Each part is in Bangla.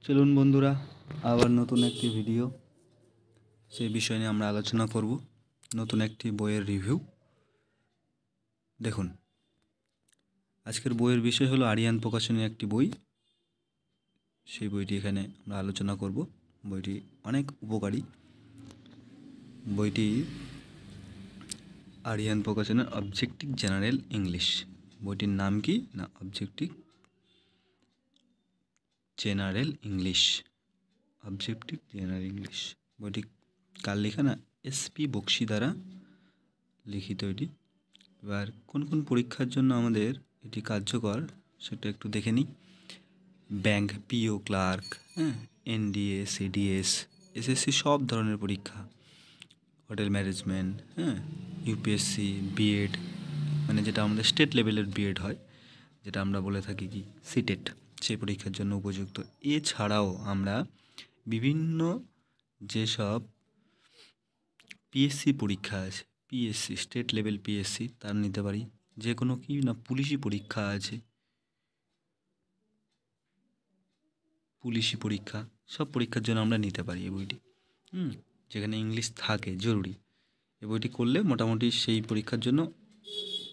চলুন বন্ধুরা, আবার নতুন একটি ভিডিও সেই বিষয় নিয়ে আমরা আলোচনা করব। নতুন একটি বইয়ের রিভিউ। দেখুন, আজকের বইয়ের বিষয় হলো আরিয়ান প্রকাশনের একটি বই। সেই বইটি এখানে আমরা আলোচনা করব। বইটি অনেক উপকারী। বইটি আরিয়ান প্রকাশনের অবজেক্টিভ জেনারেল ইংলিশ। বইটির নাম কি না objective general English. Objective general English বইটি কার লেখা না এসপি বক্সি দ্বারা লিখিত এটি। এবার কোন কোন পরীক্ষার জন্য আমাদের এটি কার্যকর সেটা একটু দেখে নিই। ব্যাংক, পিও ক্লার্ক, এনডিএ, সিডিএস, এসএসসি সব ধরনের পরীক্ষা, হোটেল ম্যানেজমেন্ট, ইউপিএসসি, বিএড, মানে যেটা আমাদের স্টেট লেভেলের বিএড হয়, যেটা আমরা বলে থাকি কি সিটেট, সেই পরীক্ষার জন্য উপযুক্ত। এছাড়াও আমরা বিভিন্ন যেসব পিএসসি পরীক্ষা আছে, পিএসসি স্টেট লেভেল পিএসসি, তার নিতে পারি। যে কোনো কি না পুলিশি পরীক্ষা আছে, পুলিশি পরীক্ষা, সব পরীক্ষার জন্য আমরা নিতে পারি এই বইটি। যেখানে ইংলিশ থাকে জরুরি, এই বইটি করলে মোটামুটি সেই পরীক্ষার জন্য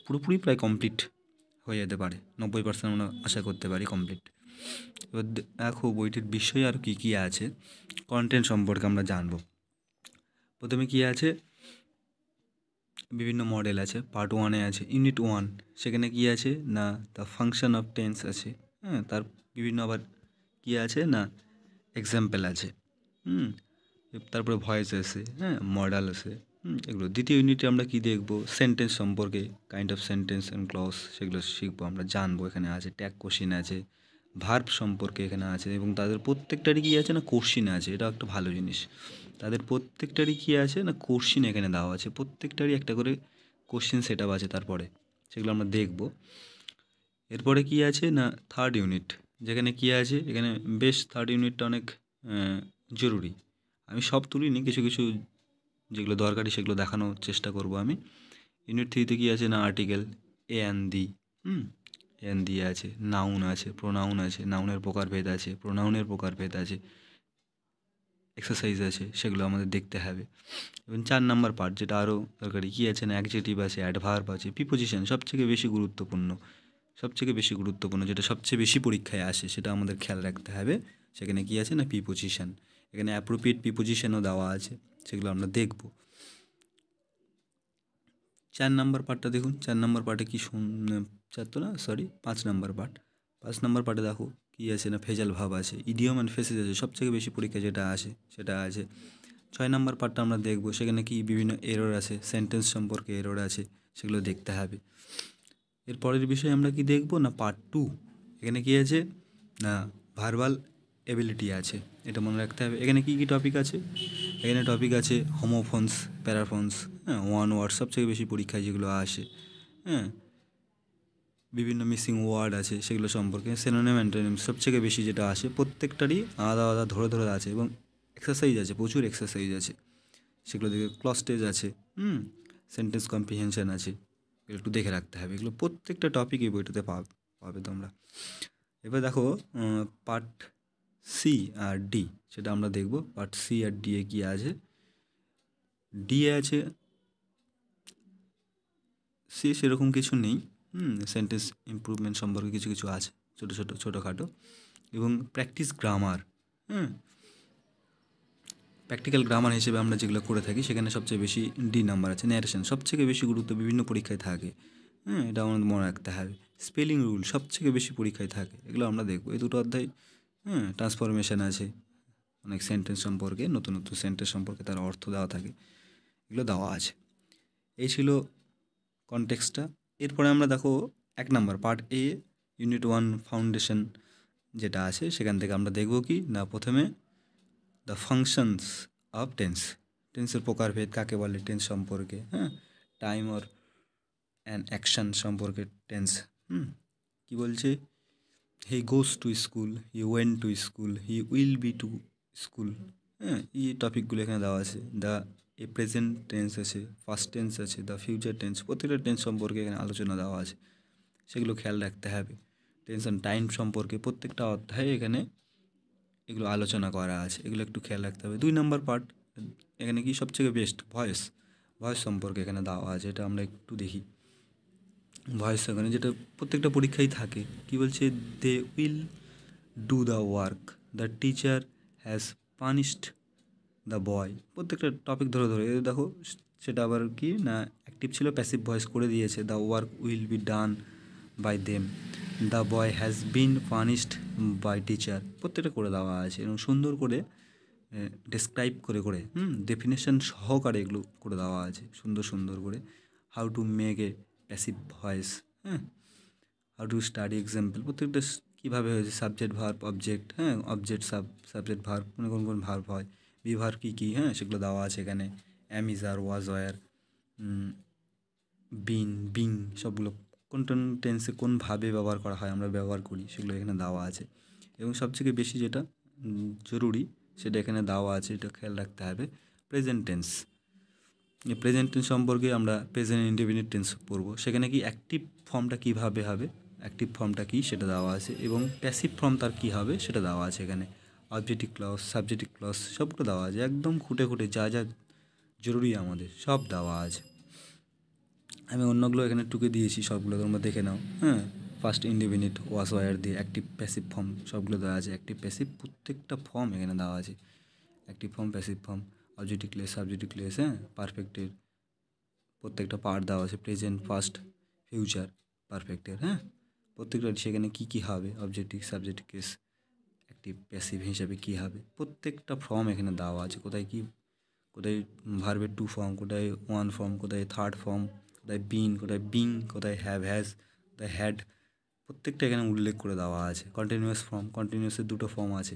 পুরোপুরি প্রায় কমপ্লিট হয়ে যেতে পারে। 90% আমরা আশা করতে পারি কমপ্লিট। এবার দেখো বইটির বিষয় আর কী কী আছে, কন্টেন্ট সম্পর্কে আমরা জানবো। প্রথমে কী আছে, বিভিন্ন মডেল আছে। পার্ট 1-এ আছে ইউনিট 1, সেখানে কী আছে না দ্য ফাংশন অফ টেন্স আছে। তার বিভিন্ন আবার কী আছে না এক্সাম্পল আছে। তারপরে ভয়েস আছে, মডেল আছে, এগুলো। দ্বিতীয় ইউনিটে আমরা কি দেখব, সেন্টেন্স সম্পর্কে, kind of sentence and clause, সেগুলো শিখবো, আমরা জানবো। এখানে আছে ট্যাগ কোশ্চিন আছে, ভার্ব সম্পর্কে এখানে আছে, এবং তাদের প্রত্যেকটারই কী আছে না কোশ্চিন আছে। এটা একটা ভালো জিনিস, তাদের প্রত্যেকটারই কী আছে না কোশ্চিন এখানে দেওয়া আছে। প্রত্যেকটারই একটা করে কোশ্চিন সেট আপ আছে, তারপরে সেগুলো আমরা দেখব। এরপরে কী আছে না থার্ড ইউনিট, যেখানে কী আছে এখানে বেশ থার্ড ইউনিটটা অনেক জরুরি। আমি সব তুলিনি, কিছু কিছু যেগুলো দরকারি সেগুলো দেখানোর চেষ্টা করব আমি। ইউনিট 3-তে কী আছে না article, A and the, N দিয়ে আছে, নাউন আছে, প্রোনাউন আছে, নাউনের প্রকারভেদ আছে, প্রোনাউনের প্রকারভেদ আছে, এক্সারসাইজ আছে, সেগুলো আমাদের দেখতে হবে। এবং 4 নাম্বার পার্ট, যেটা আরও দরকারি, কী আছে না অ্যাডজেক্টিভ আছে, অ্যাডভার্ব আছে, প্রিপোজিশন সবথেকে বেশি গুরুত্বপূর্ণ, যেটা সবচেয়ে বেশি পরীক্ষায় আসে, সেটা আমাদের খেয়াল রাখতে হবে। সেখানে কী আছে না প্রিপোজিশন, এখানে অ্যাপ্রোপ্রিয়েট প্রিপোজিশনও দেওয়া আছে, সেগুলো আমরা দেখব। 4 নাম্বার পার্টটা দেখুন। 4 নাম্বার পার্টে কী 5 নাম্বার পার্ট। 5 নাম্বার পার্টে দেখো কী আছে না ফেজাল ভাব আছে, ইডিয়ম অ্যান্ড ফ্রেজেস আছে, সবথেকে বেশি পরীক্ষা যেটা আসে সেটা আছে। 6 নাম্বার পার্টটা আমরা দেখব, সেখানে কি বিভিন্ন এরর আছে, সেন্টেন্স সম্পর্কে এরর আছে, সেগুলো দেখতে হবে। এর পরের বিষয়ে আমরা কি দেখব না পার্ট 2, এখানে কি আছে না ভার্বাল এবিলিটি আছে, এটা মনে রাখতে হবে। এখানে কী কী টপিক আছে, এখানে টপিক আছে হোমোফোনস, প্যারাফোনস, ওয়ান ওয়ার্ড সবথেকে বেশি পরীক্ষায় যেগুলো আসে, বিভিন্ন মিসিং ওয়ার্ড আছে, সেগুলো সম্পর্কে। সিনোনিম অ্যান্টোনিম সবথেকে বেশি যেটা আসে, প্রত্যেকটারই আলাদা আলাদা ধরে ধরে আছে, এবং এক্সারসাইজ আছে, প্রচুর এক্সারসাইজ আছে, সেগুলো দেখে ক্লজ টেজ আছে, সেন্টেন্স কম্প্রিহেনশন আছে, এগুলো একটু দেখে রাখতে হবে। এগুলো প্রত্যেকটা টপিক এই বইটাতে পাবে তোমরা। এবার দেখো পার্ট সি আর ডি, সেটা আমরা দেখব। পার্ট সি আর ডি এ কী আছে, ডি এ আছে সি সেরকম কিছু নেই, সেন্টেন্স ইমপ্রুভমেন্ট সম্পর্কে কিছু কিছু আছে, ছোটোখাটো, এবং প্র্যাকটিস গ্রামার, প্র্যাকটিক্যাল গ্রামার হিসেবে আমরা যেগুলো করে থাকি, সেখানে সবচেয়ে বেশি ডি নাম্বার আছে। ন্যারেশন সবথেকে বেশি গুরুত্ব, বিভিন্ন পরীক্ষায় থাকে, এটা আমাদের মনে রাখতে হবে। স্পেলিং রুল সবথেকে বেশি পরীক্ষায় থাকে, এগুলো আমরা দেখবো। এই দুটো অধ্যায়, ট্রান্সফরমেশন আছে, অনেক সেন্টেন্স সম্পর্কে, নতুন নতুন সেন্টেন্স সম্পর্কে তার অর্থ দেওয়া থাকে, এগুলো দেওয়া আছে। এই ছিল কনটেক্সটটা। এরপরে আমরা দেখো 1 নাম্বার পার্ট এ ইউনিট 1 ফাউন্ডেশন যেটা আছে, সেখান থেকে আমরা দেখব কি না প্রথমে দ্য ফাংশনস অফ টেন্স, টেন্সের প্রকারভেদ কাকে বলে, টেন্স সম্পর্কে, টাইম অর অ্যান অ্যাকশন সম্পর্কে টেন্স। কি বলছে, he goes to school, he went to school, he will be to school, এই টপিকগুলো এখানে দেওয়া আছে। দ্য এ প্রেজেন্ট টেন্স আছে, ফার্স্ট টেন্স আছে, দ্য ফিউচার টেন্স, প্রত্যেকটা টেন্স সম্পর্কে এখানে আলোচনা দেওয়া আছে, সেগুলো খেয়াল রাখতে হবে। টেন্স অ্যান্ড টাইম সম্পর্কে প্রত্যেকটা অধ্যায়ে এখানে এগুলো আলোচনা করা আছে, এগুলো একটু খেয়াল রাখতে হবে। 2 নম্বর পার্ট, এখানে কি সবথেকে বেস্ট ভয়েস সম্পর্কে এখানে দেওয়া আছে, এটা আমরা একটু দেখি। ভয়েস এখানে যেটা প্রত্যেকটা পরীক্ষায় থাকে, কি বলছে, they will do the work, the teacher has punished the boy. প্রত্যেকটা টপিক ধরে ধরে দেখো, সেটা আবার কি না অ্যাক্টিভ ছিল, প্যাসিভ ভয়েস করে দিয়েছে, the work will be done by them, the boy has been punished by teacher. প্রত্যেকটা করে দেওয়া আছে এবং সুন্দর করে ডেসক্রাইব করে করে ডেফিনেশন সহকারে এগুলো করে দেওয়া আছে সুন্দর সুন্দর করে। How to make a passive voice, how to study example, প্রত্যেকটা কীভাবে হয়েছে, subject verb object, object subject verb, মানে কোন কোন ভার্ব হয়, বিভার কী কী, সেগুলো দেওয়া আছে এখানে। Am, is, are, was, were, been, being, সবগুলো কোন কোন টেন্সে কোনভাবে ব্যবহার করা হয়, আমরা ব্যবহার করি, সেগুলো এখানে দেওয়া আছে। এবং সবথেকে বেশি যেটা জরুরি সেটা এখানে দেওয়া আছে, এটা খেয়াল রাখতে হবে, প্রেজেন্ট টেন্স। এই প্রেজেন্ট টেন্স সম্পর্কে আমরা প্রেজেন্ট ইনডেফিনিট টেন্স পড়বো, সেখানে কি অ্যাক্টিভ ফর্মটা কীভাবে হবে, অ্যাক্টিভ ফর্মটা কী সেটা দেওয়া আছে, এবং প্যাসিভ ফর্ম তার কী হবে সেটা দেওয়া আছে এখানে। অবজেক্টিভ ক্লজ, সাবজেক্টিভ ক্লজ সবগুলো দেওয়া আছে, একদম খুঁটে খুঁটে যা যা জরুরি আমাদের সব দেওয়া আছে। আমি অন্যগুলো এখানে টুকে দিয়েছি, সবগুলো তোমরা দেখে নাও। ফার্স্ট ইনডেফিনিট ওয়াজ ওয়ার দিয়ে অ্যাক্টিভ প্যাসিভ ফর্ম সবগুলো দেওয়া আছে, অ্যাক্টিভ প্যাসিভ প্রত্যেকটা ফর্ম এখানে দেওয়া আছে, active form, passive form, objective class, subjective class, পারফেক্টের প্রত্যেকটা পার্ট দেওয়া আছে, প্রেজেন্ট, ফার্স্ট, ফিউচার, পারফেক্টের, প্রত্যেকটা সেখানে কী কী হবে, objective, subjective case, active passive হিসাবে কী হবে, প্রত্যেকটা ফর্ম এখানে দেওয়া আছে, কোথায় কী, কোথায় ভার্বের 2 ফর্ম, কোথায় 1 ফর্ম, কোথায় 3rd ফর্ম, কোথায় বিন, কোথায় বিং, কোথায় হ্যাভ, হ্যাজ, কোথায় হ্যাড, প্রত্যেকটা এখানে উল্লেখ করে দেওয়া আছে। কন্টিনিউয়াস ফর্ম, কন্টিনিউয়াসের 2টো ফর্ম আছে,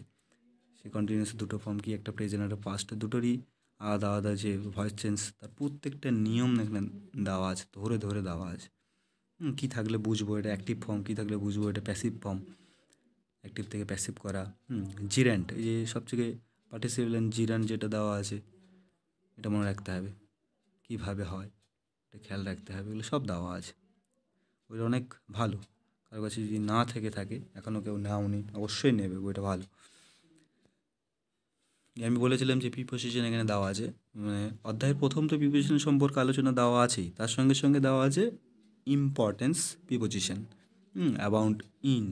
সেই কন্টিনিউয়াসের 2টো ফর্ম কি, একটা প্রেজেন্ট একটা পাস্ট, দুটোরই আলাদা আলাদা যে ভয়েস চেঞ্জ, তার প্রত্যেকটা নিয়ম এখানে দেওয়া আছে, ধরে ধরে দেওয়া আছে। কী থাকলে বুঝবো এটা অ্যাক্টিভ ফর্ম, কী থাকলে বুঝবো এটা প্যাসিভ ফর্ম, অ্যাক্টিভ থেকে প্যাসিভ করা। জিরেন্ট, এই যে সবথেকে পার্টিসিপেল জিরেন্ট যেটা দেওয়া আছে, এটা মনে রাখতে হবে কীভাবে হয়, এটা খেয়াল রাখতে হবে, এগুলো সব দেওয়া আছে। বইটা অনেক ভালো, কারো কাছে যদি না থেকে থাকে, এখনও কেউ নাওনি, অবশ্যই নেবে, বইটা ভালো। আমি বলেছিলাম যে প্রিপোজিশন এখানে দেওয়া আছে, মানে অধ্যায়ের প্রথম তো প্রিপোজিশন সম্পর্কে আলোচনা দেওয়া আছেই, তার সঙ্গে সঙ্গে দেওয়া আছে ইম্পর্টেন্স প্রিপোজিশন, অ্যাবাউট ইন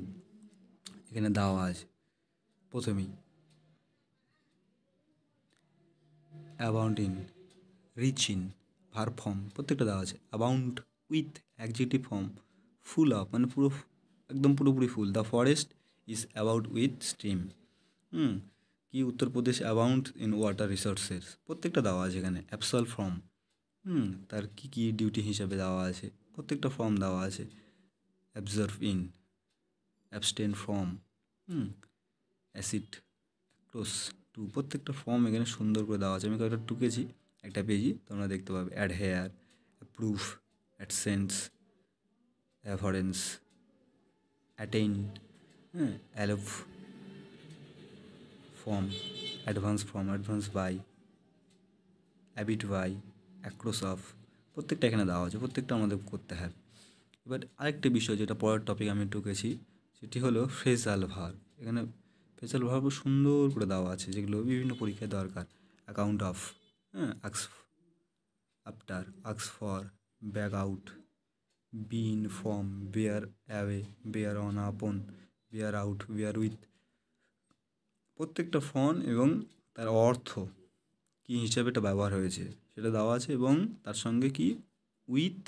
এখানে দেওয়া আছে প্রথমেই, about in, rich in, verb form প্রত্যেকটা দেওয়া আছে, about with adjective form, full of মানে পুরো একদম পুরোপুরি ফুল, the forest is about with stream, কি উত্তরপ্রদেশ অ্যাবাউন্ট ইন ওয়াটার রিসোর্সেস, প্রত্যেকটা দেওয়া আছে এখানে। অ্যাবসল ফর্ম, তার কী কী ডিউটি হিসাবে দেওয়া আছে, প্রত্যেকটা ফর্ম দেওয়া আছে। Absorb in, abstain form, acid, close two, প্রত্যেকটা ফর্ম এখানে সুন্দর করে দেওয়া আছে। আমি কয়েকটা টুকেছি একটা পেজই, তোমরা দেখতে পাবে। Adhere, approve, absence, abhorrence, attain, allow form, advance form, advance by, abide by, across of, প্রত্যেকটা এখানে দেওয়া আছে, প্রত্যেকটা আমাদের করতে হবে। এবার আরেকটা বিষয় যেটা পরের টপিক আমি ঢুকেছি, সেটি হলো ফ্রেজাল ভার্ব। এখানে ফ্রেজাল ভার্ব সুন্দর করে দেওয়া আছে, যেগুলো বিভিন্ন পরীক্ষায় দরকার। অ্যাকাউন্ট অফ, আক্স আফটার, আক্স for, back out, be in form, bear away, bear on upon, bear out, bear with, প্রত্যেকটা ফর্ম এবং তার অর্থ কী হিসাবে এটা ব্যবহার হয়েছে সেটা দেওয়া আছে, এবং তার সঙ্গে কি উইথ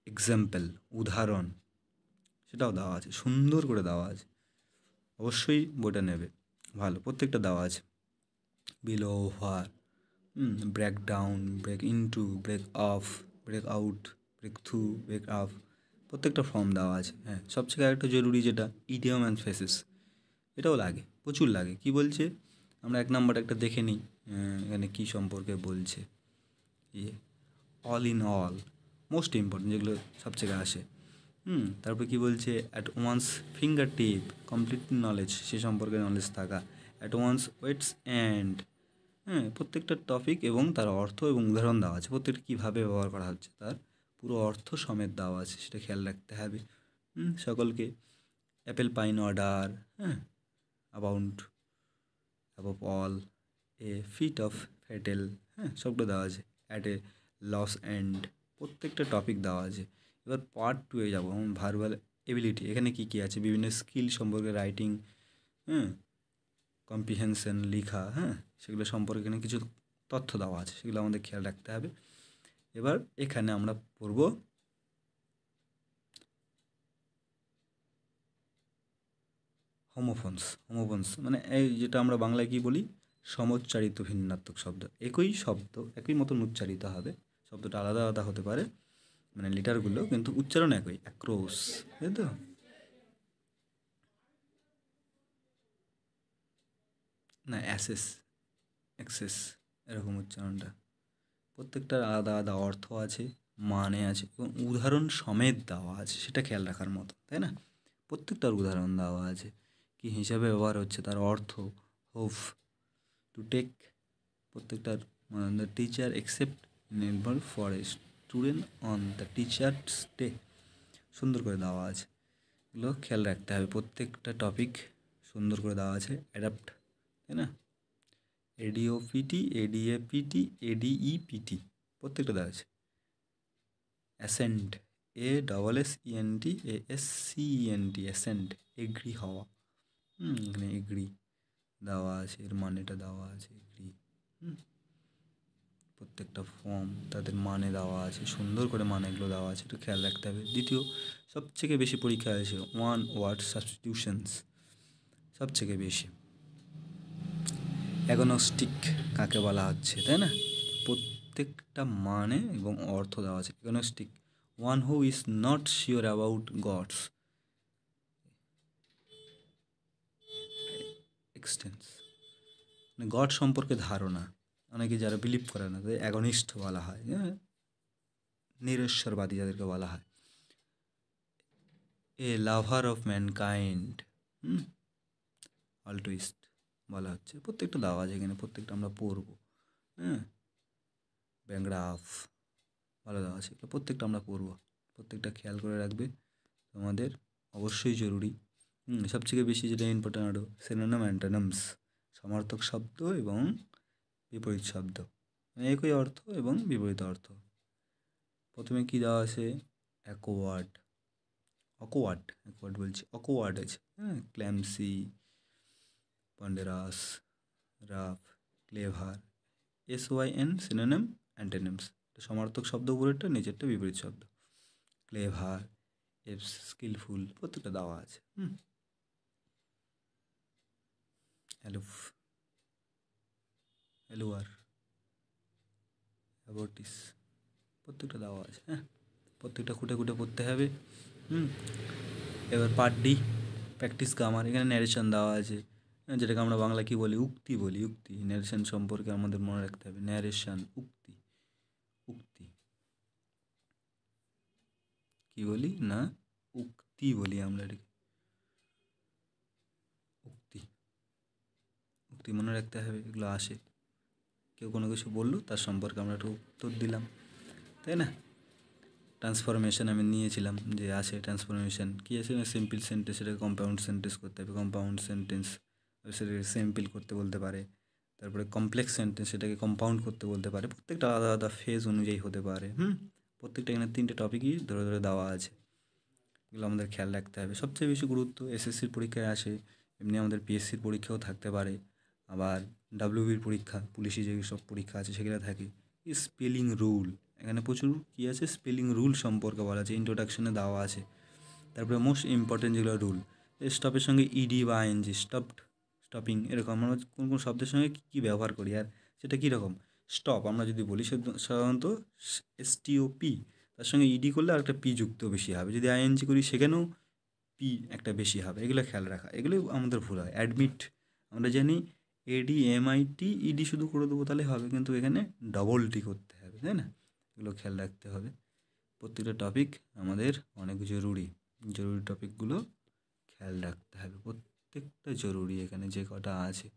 এক্সাম্পল, উদাহরণ, সেটাও দেওয়া আছে, সুন্দর করে দেওয়া আছে। অবশ্যই বইটা নেবে, ভালো, প্রত্যেকটা দেওয়া আছে। Below, over, break down, break into, break off, break out, break through, break up, প্রত্যেকটা ফর্ম দেওয়া আছে। সবথেকে আরেকটা জরুরি যেটা ইডিয়ম অ্যান্ড ফ্রেজেস, এটাও লাগে, প্রচুর লাগে। কি বলছে, আমরা 1 নাম্বার একটা দেখে নিই, এখানে কী সম্পর্কে বলছে। All in all, most important, যেগুলো সবথেকে আসে। তারপর কি বলছে, at one's finger tip, complete knowledge, সে সম্পর্কে নলেজ থাকা। অ্যাট ওয়ান্স ওয়েটস অ্যান্ড, প্রত্যেকটা টপিক এবং তার অর্থ এবং উদাহরণ দেওয়া আছে, প্রত্যেকটা কীভাবে ব্যবহার করা হচ্ছে তার পুরো অর্থ সমেত দেওয়া আছে, সেটা খেয়াল রাখতে হবে সকলকে। Apple pie order, abound, above all, a fit of fatal, হ্যাঁ সবটা দেওয়া আছে। অ্যাট এ লস এন্ড, প্রত্যেকটা টপিক দেওয়া আছে। এবার পার্ট 2 এ যাবো, ভার্বাল এবিলিটি। এখানে কী কী আছে, বিভিন্ন স্কিল সম্পর্কে, রাইটিং, হ্যাঁ, কম্প্রিহেনশন, লেখা, হ্যাঁ, সেগুলো সম্পর্কে এখানে কিছু তথ্য দেওয়া আছে, সেগুলো আমাদের খেয়াল রাখতে হবে। এবার এখানে আমরা পড়ব হোমোফোনস মানে এই যেটা আমরা বাংলায় কী বলি, সমোচ্চারিত ভিন্নাত্মক শব্দ। একই শব্দ একই মতন উচ্চারিত হবে, শব্দটা আলাদা আলাদা হতে পারে, মানে লিটারগুলো, কিন্তু উচ্চারণ একই, অ্যাক্রোস, তাই তো। না অ্যাক্সেস এরকম উচ্চারণটা। প্রত্যেকটার আলাদা আলাদা অর্থ আছে, মানে আছে, এবং উদাহরণ সমেত দেওয়া আছে, সেটা খেয়াল রাখার মতো, তাই না। প্রত্যেকটার উদাহরণ দেওয়া আছে, কী হিসাবে ব্যবহার হচ্ছে, তার অর্থ, হোপ, টু টেক, প্রত্যেকটার the teacher accept never for a student on the teachers day, সুন্দর করে দেওয়া আছে। এগুলো খেয়াল রাখতে হবে, প্রত্যেকটা টপিক সুন্দর করে দেওয়া আছে। অ্যাডাপ্ট, তাই না, এডিওপিটি, এডিএপিটি, এডিইপিটি, প্রত্যেকটা দেওয়া আছে। অ্যাসেন্ট, ASSENT, অ্যাসেন্ট, এগ্রি হওয়া, এখানে এগ্রি দেওয়া আছে, এর মানেটা দেওয়া আছে, এগ্রি। প্রত্যেকটা ফর্ম তাদের মানে দেওয়া আছে, সুন্দর করে মানেগুলো দেওয়া আছে, একটু খেয়াল রাখতে হবে। দ্বিতীয় সবথেকে বেশি পরীক্ষা হয়েছে ওয়ান ওয়ার্ড সাবস্টিটিউশনস, সবথেকে বেশি। অ্যাগনস্টিক কাকে বলা হচ্ছে, তাই না, প্রত্যেকটা মানে এবং অর্থ দেওয়া আছে। Agnostic, one who is not sure about God's existence, মানে গড সম্পর্কে ধারণা, অনেকে যারা বিলিভ করে না তাদের অ্যাগনিস্ট বলা হয়, হ্যাঁ, নিরেশ্বরবাদী যাদেরকে বলা হয়। এ লাভার অফ ম্যানকাইন্ড, অল্টুইস্ট বলা হচ্ছে। প্রত্যেকটা দেওয়া আছে এখানে, প্রত্যেকটা আমরা পড়বো, হ্যাঁ। ব্যাংগ্রাফ ভালো দেওয়া আছে, এগুলো প্রত্যেকটা আমরা পড়বো, প্রত্যেকটা খেয়াল করে রাখবে, তোমাদের অবশ্যই জরুরি। সবথেকে বেশি যেটা ইম্পর্টেন্ট আরও, সিনোনিম অ্যান্টোনিমস, সমার্থক শব্দ এবং বিপরীত শব্দ, মানে একই অর্থ এবং বিপরীত অর্থ। প্রথমে কী দেওয়া আছে, অ্যাকওয়ার্ড বলছি, অকওয়ার্ড আছে, হ্যাঁ, clumsy, ponderous, rough, clever, SYN, synonym antonyms, সমার্থক শব্দ উপরেরটা, নিচেরটা বিপরীত শব্দ। ক্লেভার, স্কিলফুল, প্রত্যেকটা দেওয়া আছে। এলুয়ার, অ্যাবর্টিস, প্রত্যেকটা দেওয়া আছে, হ্যাঁ, প্রত্যেকটা খুঁটে খুঁটে পড়তে হবে। এবার পার্ট ডি, প্র্যাকটিস গ্রামার। এখানে ন্যারেশন দেওয়া আছে, যেটাকে আমরা বাংলা কী বলি, উক্তি বলি। উক্তি, ন্যারেশন সম্পর্কে আমাদের মনে রাখতে হবে, ন্যারেশন, উক্তি কী বলি না, উক্তি বলি আমরা, এটাকে উক্তি মনে রাখতে হবে, এগুলো আসে। কেউ কোনো কিছু বললো, তার সম্পর্কে আমরা একটু উত্তর দিলাম, তাই না। ট্রান্সফরমেশন আমি নিয়েছিলাম, যে আসে ট্রান্সফরমেশন, কী আছে না, সিম্পল সেন্টেন্স, সেটাকে কম্পাউন্ড সেন্টেন্স করতে হবে, কম্পাউন্ড সেন্টেন্স সেটাকে সিম্পল করতে বলতে পারে। তারপরে কমপ্লেক্স সেন্টেন্স, সেটাকে কম্পাউন্ড করতে বলতে পারে। প্রত্যেকটা আলাদা আলাদা ফেজ অনুযায়ী হতে পারে। প্রত্যেকটা এখানে 3টে টপিকই ধরে ধরে দেওয়া আছে, এগুলো আমাদের খেয়াল রাখতে হবে। সবচেয়ে বেশি গুরুত্ব SSCর পরীক্ষায় আসে, এমনি আমাদের PSCর পরীক্ষাও থাকতে পারে, আবার WBর পরীক্ষা, পুলিশি যে সব পরীক্ষা আছে সেগুলো থাকে। স্পেলিং রুল, এখানে প্রচুর কী আছে, স্পেলিং রুল সম্পর্কে বলা আছে, ইন্ট্রোডাকশনে দেওয়া আছে। তারপরে মোস্ট ইম্পর্টেন্ট যেগুলো রুল, স্টপের সঙ্গে ED বা ING, স্টপিং, এরকম আমরা কোন কোন শব্দের সঙ্গে কী কী ব্যবহার করি, আর সেটা কীরকম। স্টপ আমরা যদি বলি, সাধারণত STOP, তার সঙ্গে ED করলে আর একটা P যুক্ত বেশি হবে। যদি ING করি, সেখানেও P একটা বেশি হবে। এগুলো খেয়াল রাখা, এগুলোই আমাদের ভুল হয়। অ্যাডমিট আমরা জানি ADMIT, ED শুধু করে দেবো তাহলে হবে, কিন্তু এখানে ডবল T করতে হবে, তাই না। এগুলো খেয়াল রাখতে হবে। প্রত্যেকটা টপিক আমাদের অনেক জরুরি টপিকগুলো খেয়াল রাখতে হবে, প্রত্যেকটা জরুরি এখানে যে কটা আছে।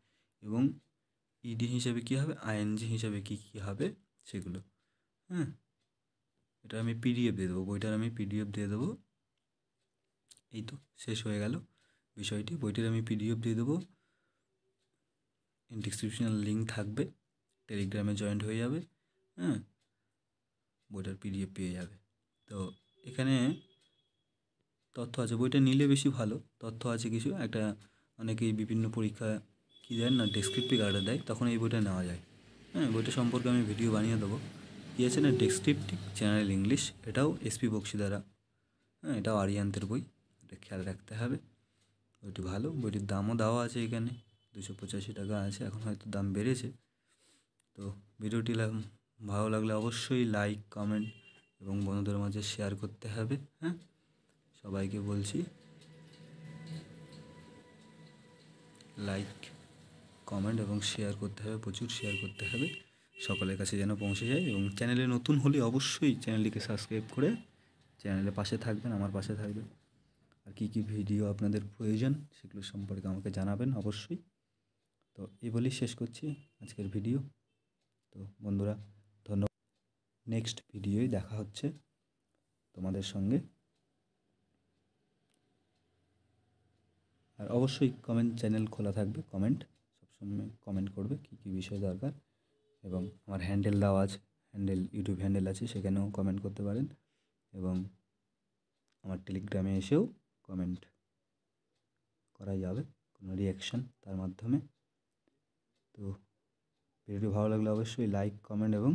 এবং ED হিসাবে কী হবে, ING হিসাবে কী কী হবে সেগুলো, এটা আমি PDF দিয়ে দেবো, বইটার আমি PDF দিয়ে দেবো। এই তো শেষ হয়ে গেল বিষয়টি, বইটির আমি PDF দিয়ে দেবো। ডিসক্রিপশনাল লিঙ্ক থাকবে, টেলিগ্রামে জয়েন্ট হয়ে যাবে, হ্যাঁ, বইটার পিডিএফ পেয়ে যাবে। তো এখানে তথ্য আছে, বইটা নিলে বেশি ভালো, তথ্য আছে কিছু একটা। অনেকেই বিভিন্ন পরীক্ষা কী দেন না, ডেসক্রিপটিভ আকারে দেয়, তখন এই বইটা নেওয়া যায়। হ্যাঁ, বইটা সম্পর্কে আমি ভিডিও বানিয়ে দেবো। কী আছে না, ডেসক্রিপটিভ জেনারেল ইংলিশ, এটাও এসপি বক্সি দ্বারা, হ্যাঁ, এটাও আরিয়ান্তের বই, এটা খেয়াল রাখতে হবে। বইটি ভালো, বইটির দামও দেওয়া আছে এখানে, 285 টাকা আছে, এখন হয়তো দাম বেড়েছে। তো ভিডিওটি ভালো লাগলে অবশ্যই লাইক, কমেন্ট এবং বন্ধুদের মাঝে শেয়ার করতে হবে। হ্যাঁ, সবাইকে বলছি লাইক, কমেন্ট এবং শেয়ার করতে হবে, প্রচুর শেয়ার করতে হবে, সকলের কাছে যেন পৌঁছে যায়। এবং চ্যানেলে নতুন হলে অবশ্যই চ্যানেলটিকে সাবস্ক্রাইব করে চ্যানেলের পাশে থাকবেন, আমার পাশে থাকবেন। আর কী কী ভিডিও আপনাদের প্রয়োজন সেগুলো সম্পর্কে আমাকে জানাবেন অবশ্যই। তো এই বলেই শেষ করছি আজকের ভিডিও। তো বন্ধুরা, ধন্যবাদ। নেক্সট ভিডিওয় দেখা হচ্ছে তোমাদের সঙ্গে। আর অবশ্যই কমেন্ট চ্যানেল খোলা থাকবে, কমেন্ট সবসময় কমেন্ট করবে কী কী বিষয় দরকার। এবং আমার হ্যান্ডেল দেওয়া আছে, ইউটিউব হ্যান্ডেল আছে, সেখানেও কমেন্ট করতে পারেন। এবং আমার টেলিগ্রামে এসেও কমেন্ট করা যাবে, কোনো রিয়াকশান তার মাধ্যমে। তো ভিডিওটি ভালো লাগলে অবশ্যই লাইক, কমেন্ট এবং